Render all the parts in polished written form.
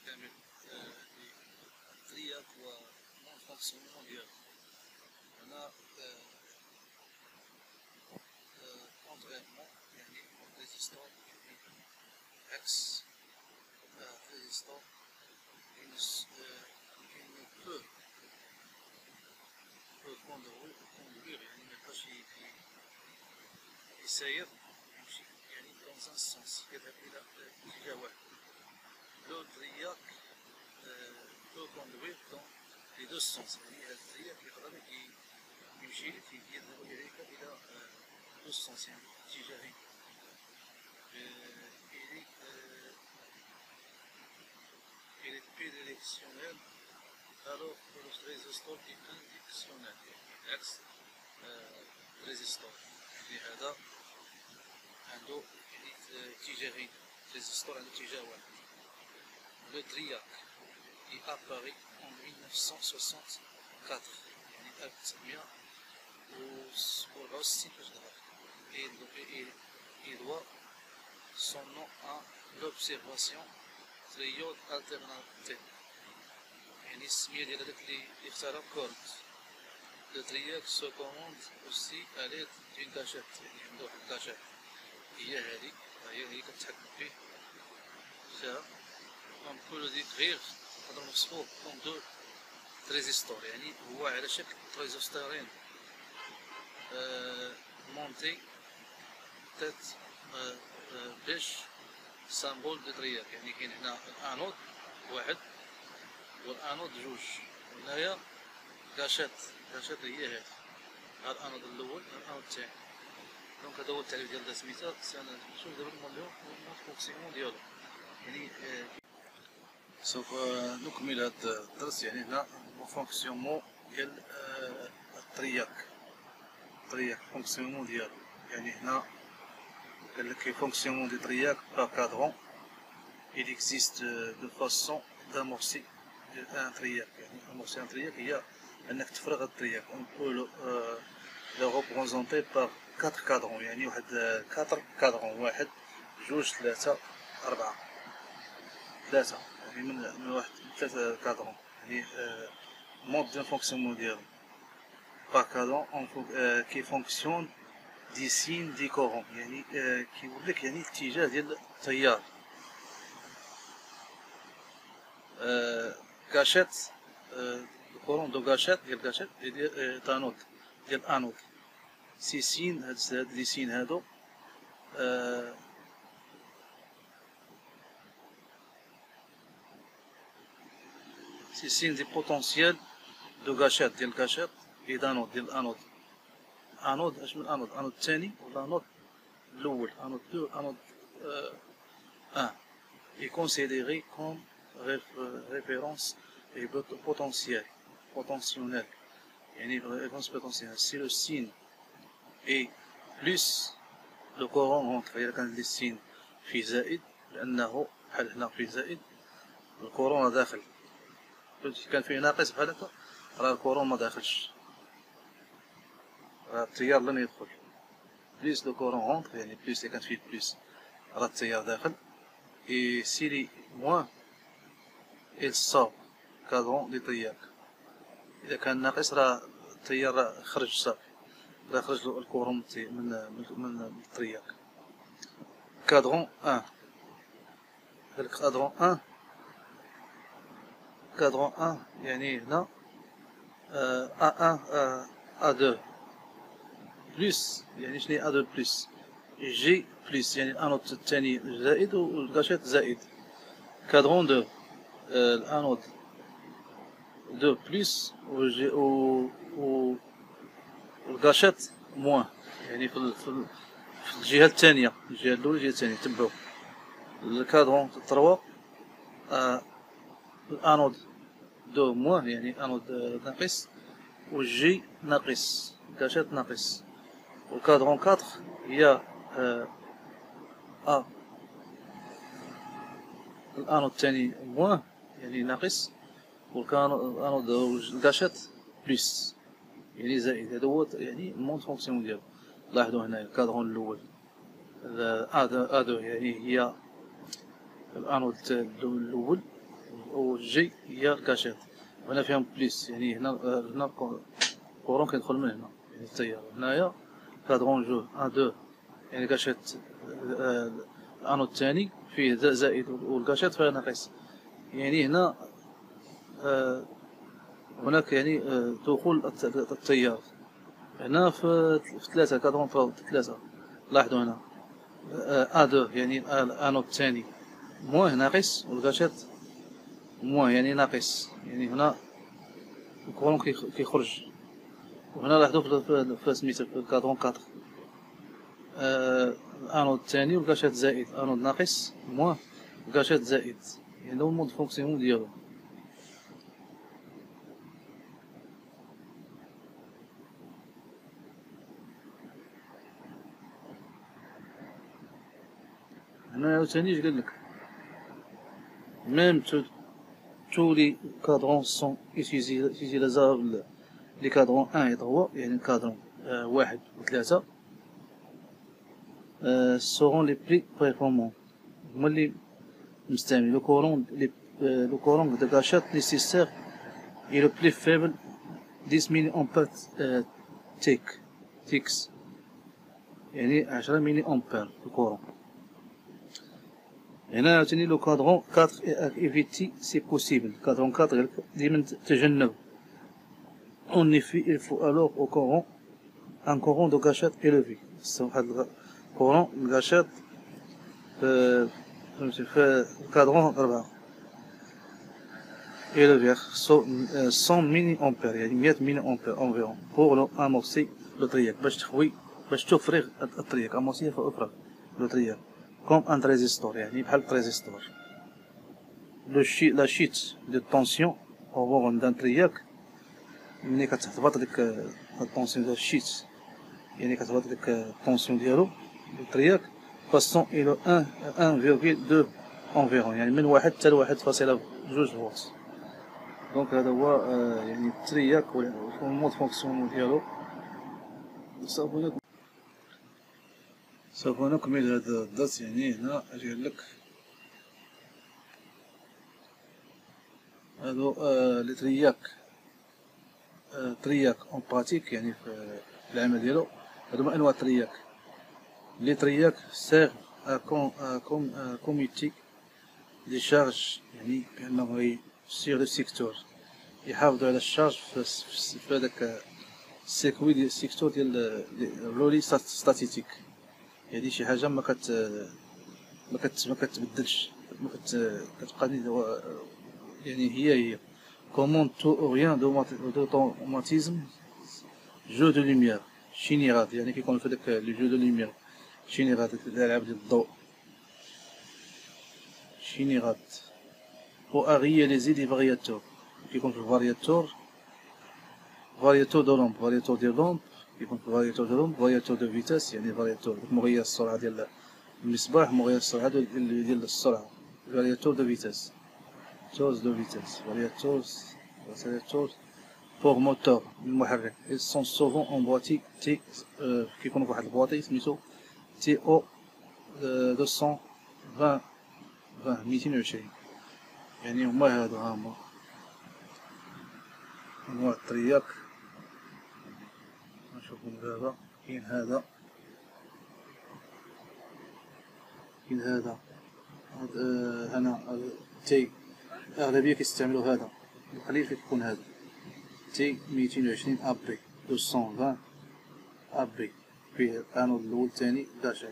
كامل للترياك ونون فونكسيونمون ديالو. هنا كونتريرمون يعني ريزيستور اكس ريزيستور il ne peut conduire يعني ما يبقاش يسير يمشي يعني dans un sens يذهب إلى اتجاه واحد. لو ترياك peut conduire dans les deux sens يعني هذا الترياك يقدر يمشي يذهب إليك إلى deux sens يعني اتجاهين. Il est bidirectionnel alors que le résistor est indirectionnel اكس ريزيستور لهذا عنده اتجاهين. ريزيستور عنده اتجاه واحد. لو ترياك est apparu en 1964 يعني 1964 باش ظهر. il doit son nom à l'observation triode alternative يعني السمية ديال هذاك اللي اخترع كورت. لو ترياك سو كوموند اوسي à l'aide d'une gâchette يعني عنده واحد الكاشات هي هادي هي كتحكم فيه فيها. on peut le décrire نقدر نوصفوه comme deux ريزيستور يعني هو على شكل ريزيستورين مونتي تات باش سامبول دو ترياك يعني كاين هنا الانود واحد والانود جوج وهنايا كاشات هي هادي. ها الانود الاول الانود الثاني. دونك هذا هو التعريف ديال سميتها. سنشوف دابا الموديل فونكسيون ديالو يعني سوف نكمل هذا الدرس. يعني هنا فونكسيونمون ديال الترياك فونكسيونمون ديالو. يعني هنا قال لك فونكسيونمون دي ترياك با كادرون il existe de façon d'amorcer un triac. يعني amorcer un triac هي انك تفرغ الترياك. on peut le représenter par 4 كادرون يعني واحد 4 كادرون واحد جوج ثلاثة أربعة ثلاثة يعني من واحد 3 كادرون يعني مود ديال فونكسيونمون ديالو par cadran qui fonctionne دي سين دي كورون يعني كيقول لك يعني الاتجاه ديال التيار. كاشيت كورون دو كاشيت ديال كاشيت ديال تانود ديال انود سي سين هاد لي سين هادو سي سين دي بوتونسيال دو كاشيت ديال كاشيت اي دانود ديال انود. انود اش من انود؟ انود الثاني ولا انود الاول؟ انود 2 انود 1 est considéré comme référence et potentionnel يعني référence potentielle. Si le signe est plus le courant rentre إذا كان السين في زائد لأنه بحال هنا في زائد الكورون داخل. كان فيه ناقص بحال هكا راه الكورون ما داخلش راه التيار لن يدخل. بليس لو كورون رونتر يعني بليس اللي كانت فيه بليس راه التيار داخل. اي سيلي موان il sort كادرون دي ترياك. اذا كان ناقص راه التيار خرج صافي راه خرج الكورون من الترياك. كادرون 1 هذاك كادرون 1 كادرون 1 يعني هنا A1 A2 بلس يعني شنو هي A2 بلس جي بلس يعني الانود الثاني زائد والكاشيت زائد. كادرون 2 الانود 2 بلس والكاشيت موان يعني في الجهة الثانية الجهة الأولى الجهة الثانية تبعو. الكادرون 3 الانود 2 موان يعني انود ناقص والجي ناقص الكاشيت ناقص. والكادرون 4 هي الانود الثاني موان يعني ناقص والانود الكاشيت بلس يعني زائد. هذا هو يعني المود فونكسيون ديالو. لاحظوا هنا الكادرون الاول A2 يعني هي الانود الاول والجي هي الكاشيط. هنا فيهم بليس، يعني هنا كورون كيدخل من هنا، يعني التيار. هنايا كادرون جوج 1 2، يعني كاشيط الانود الثاني فيه زائد والكاشيط فيه ناقص. يعني هنا هناك يعني دخول التيار. هنا في 3 كادرون 3 لاحظوا هنا A2 يعني الانود الثاني مواه ناقص والكاشيط مواه يعني ناقص، يعني هنا الكورون كيخرج. وهنا لاحظوا في سميتو في الكادرون 4 الانود الثاني والكاشيط زائد، الانود ناقص مواه والكاشيط زائد، يعني هو المود فونكسيون ديالو. هنا عاوتاني اش قالك ميم tous les cadrans sont utilisables. les cadrans 1 et 3 يعني cadran 1 و 3 seront les plus performants. هما اللي مستعمل le courant de gâchette nécessaire est le plus faible 10 mA تيكس، يعني 10 mA الكورون. هنا عاوتاني لو كادرون 4 ايفيتي سي بوسيبل. كادرون 4 ديما تجنب. en effet il faut alors au courant un courant de gâchette élevé. واحد الكورون الكاشيط فهمتي في الكادرون 4 élevé 100 mA يعني 100 mA environ pour amorcer le triac باش تفرغ الترياك. امورسي فافرغ لو ترياك كوم ان تريزيستور، يعني بحال التريزيستور. لا شيت دو طونسيون او بور دان ترياك ملي كتهبط ديك الطونسيون ديال الشيت، يعني كتهبط ديك الطونسيون ديالو الترياك باسون الى 1.2 انفيرون، يعني من 1 حتى ل 1.2 فولت. دونك هذا هو يعني الترياك والمود فونكسيون ديالو. سوف نكمل هذا الدرس. يعني هنا اجي لك هادو لي ترياك اون براتيك، يعني في العمل ديالو. هادو انواع الترياك. لي ترياك سير كوميتي دي شارج، يعني بانه سير لو سيكتور يحافظوا على الشارج في هذاك السيكوي ديال السيكتور ديال الرولي ستاتيتيك، يعني شي حاجه ما كتبدلش، كتبقى يعني هي كومون تو اوريان دوماتيزم جو دو لوميير شينيرات، يعني كيكون في داك لي جو دو لوميير شينيرات، الالعاب ديال الضوء شينيرات. و ارياليزي دي فارياتور، كيكون في الفارياتور دو لومب، فارياتور ديال لومب كيكون في فارياتور دو لومب، فارياتور دو فيتاس يعني فارياتور مغير السرعه ديال المصباح، مغير السرعه ديال السرعه، فارياتور دو فيتاس variateurs pour moteur المحرك. ils sont souvent en boîtier T كيكونوا فواحد البواطي سميتو TO 220 يعني هما هادو هما انواع الترياك. نشوفو دابا كاين هذا هنا تي اغلبيه كيستعملوا هذا، القليل كيكون هذا تي 220 ابي 220 ابي فيه الانود الاول الثاني داشا.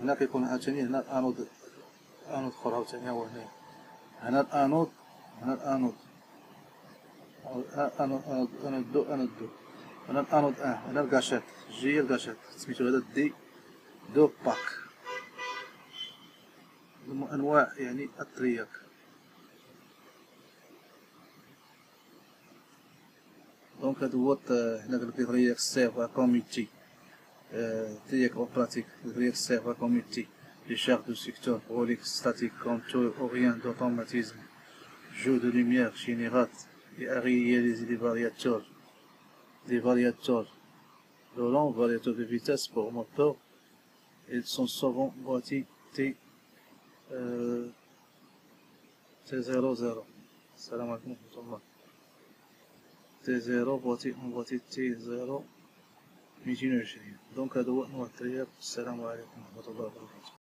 هنا كيكون عاوتاني هنا الانود اخر عاوتاني هو هنا الانود هنا الانود دو هنا الانود هنا الكاشيط جي الكاشيط سميتو هذا دي دو باك. انواع يعني الترياك. دونك هادو هو هنا قالك ترياك سيرف كوميتي ترياك او براتيك. ترياك سيرف كوميتي لي شارج دو سيكتور روليك ستاتيك كونتور اوريان d'automatisme jeu de lumière générate et à réaliser des variateurs de long, variateurs de vitesse pour moteur. Ils sont souvent boîtiers تي 00. السلام عليكم ورحمة الله. تي 0 بواتي تي 0 220. دونك هادو هو أنواع الترياك. السلام عليكم ورحمة الله وبركاته.